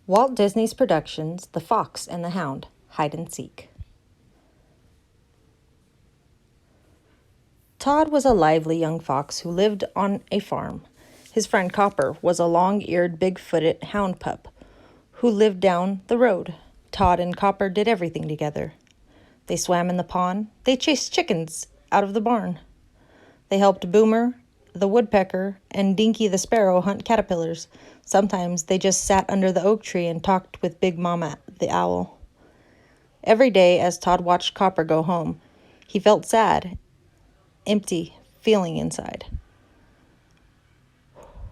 Walt Disney's Productions, The Fox and the Hound, Hide and Seek. Todd was a lively young fox who lived on a farm. His friend Copper was a long-eared, big-footed hound pup who lived down the road. Todd and Copper did everything together. They swam in the pond. They chased chickens out of the barn. They helped Boomer, the woodpecker, and Dinky the sparrow hunt caterpillars. Sometimes they just sat under the oak tree and talked with Big Mama the owl. Every day, as Todd watched Copper go home, he felt sad, empty feeling inside.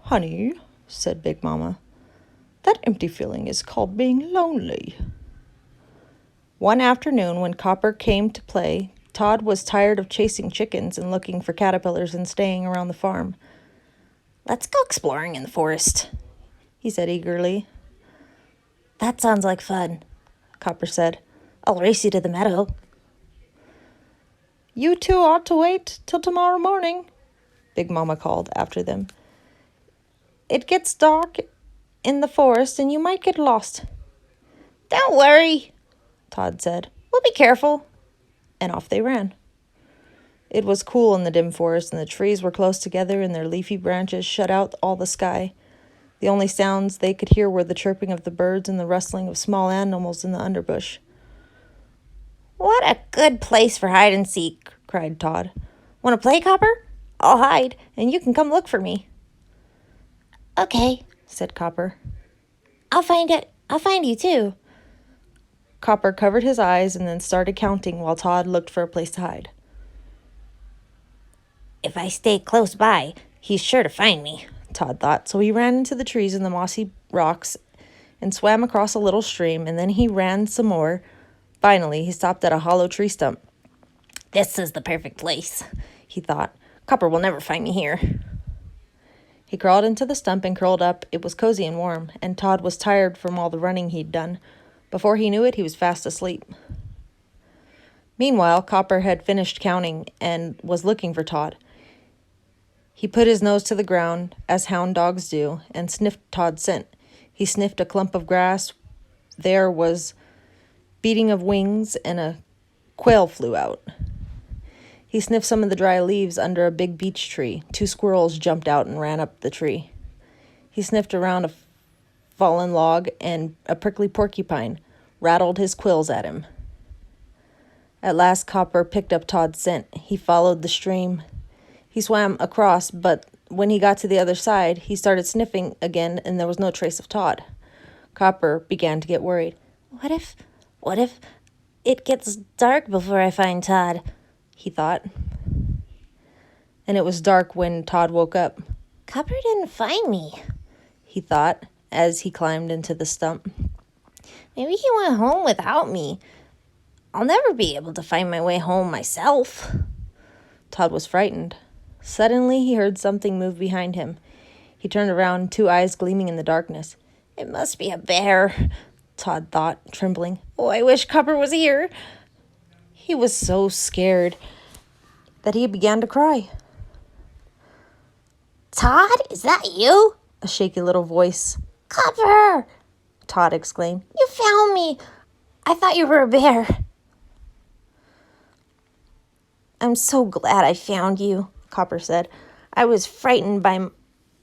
"Honey," said Big Mama, "that empty feeling is called being lonely." One afternoon, when Copper came to play, Todd was tired of chasing chickens and looking for caterpillars and staying around the farm. "Let's go exploring in the forest," he said eagerly. "That sounds like fun," Copper said. "I'll race you to the meadow." "You two ought to wait till tomorrow morning," Big Mama called after them. "It gets dark in the forest and you might get lost." "Don't worry," Todd said. "We'll be careful." And off they ran. It was cool in the dim forest, and the trees were close together, and their leafy branches shut out all the sky. The only sounds they could hear were the chirping of the birds and the rustling of small animals in the underbush. "What a good place for hide and seek," cried Todd. "Want to play, Copper? I'll hide, and you can come look for me." "Okay," said Copper. I'll find you too." Copper covered his eyes and then started counting while Todd looked for a place to hide. "If I stay close by, he's sure to find me," Todd thought, so he ran into the trees and the mossy rocks and swam across a little stream, and then he ran some more. Finally, he stopped at a hollow tree stump. "This is the perfect place," he thought. "Copper will never find me here." He crawled into the stump and curled up. It was cozy and warm, and Todd was tired from all the running he'd done. Before he knew it, he was fast asleep. Meanwhile, Copper had finished counting and was looking for Todd. He put his nose to the ground, as hound dogs do, and sniffed Todd's scent. He sniffed a clump of grass. There was beating of wings, and a quail flew out. He sniffed some of the dry leaves under a big beech tree. 2 squirrels jumped out and ran up the tree. He sniffed around a fallen log, and a prickly porcupine rattled his quills at him. At last, Copper picked up Todd's scent. He followed the stream. He swam across, but when he got to the other side, he started sniffing again, and there was no trace of Todd. Copper began to get worried. What if it gets dark before I find Todd?" he thought. And it was dark when Todd woke up. "Copper didn't find me," he thought as he climbed into the stump. "Maybe he went home without me. I'll never be able to find my way home myself." Todd was frightened. Suddenly, he heard something move behind him. He turned around, 2 eyes gleaming in the darkness. "It must be a bear," Todd thought, trembling. "Oh, I wish Copper was here." He was so scared that he began to cry. "Todd, is that you?" a shaky little voice. "Copper!" Todd exclaimed. "You found me! I thought you were a bear." "I'm so glad I found you," Copper said. "I was frightened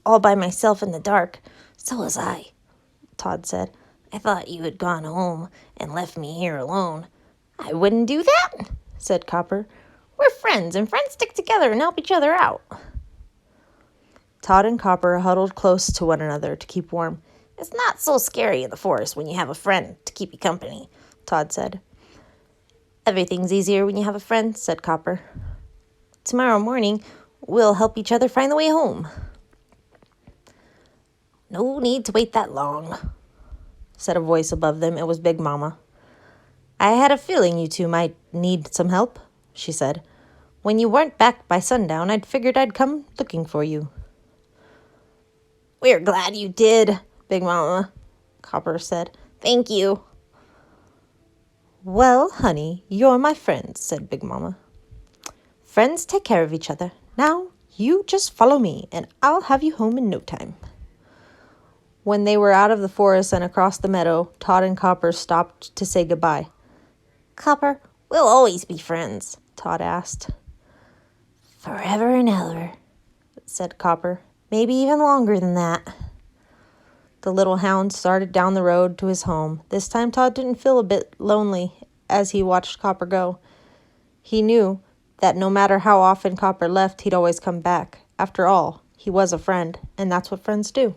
all by myself in the dark." "So was I," Todd said. "I thought you had gone home and left me here alone." "I wouldn't do that," said Copper. "We're friends, and friends stick together and help each other out." Todd and Copper huddled close to one another to keep warm. "It's not so scary in the forest when you have a friend to keep you company," Todd said. "Everything's easier when you have a friend," said Copper. "Tomorrow morning, we'll help each other find the way home." "No need to wait that long," said a voice above them. It was Big Mama. "I had a feeling you two might need some help," she said. "When you weren't back by sundown, I figured I'd come looking for you." "We're glad you did, Big Mama," Copper said. "Thank you." "Well, honey, you're my friend," said Big Mama. "Friends take care of each other. Now, you just follow me, and I'll have you home in no time." When they were out of the forest and across the meadow, Todd and Copper stopped to say goodbye. Copper, we'll always be friends, Todd asked. Forever and ever, said Copper. Maybe even longer than that. The little hound started down the road to his home. This time Todd didn't feel a bit lonely as he watched Copper go. He knew that no matter how often Copper left, he'd always come back. After all, he was a friend, and that's what friends do.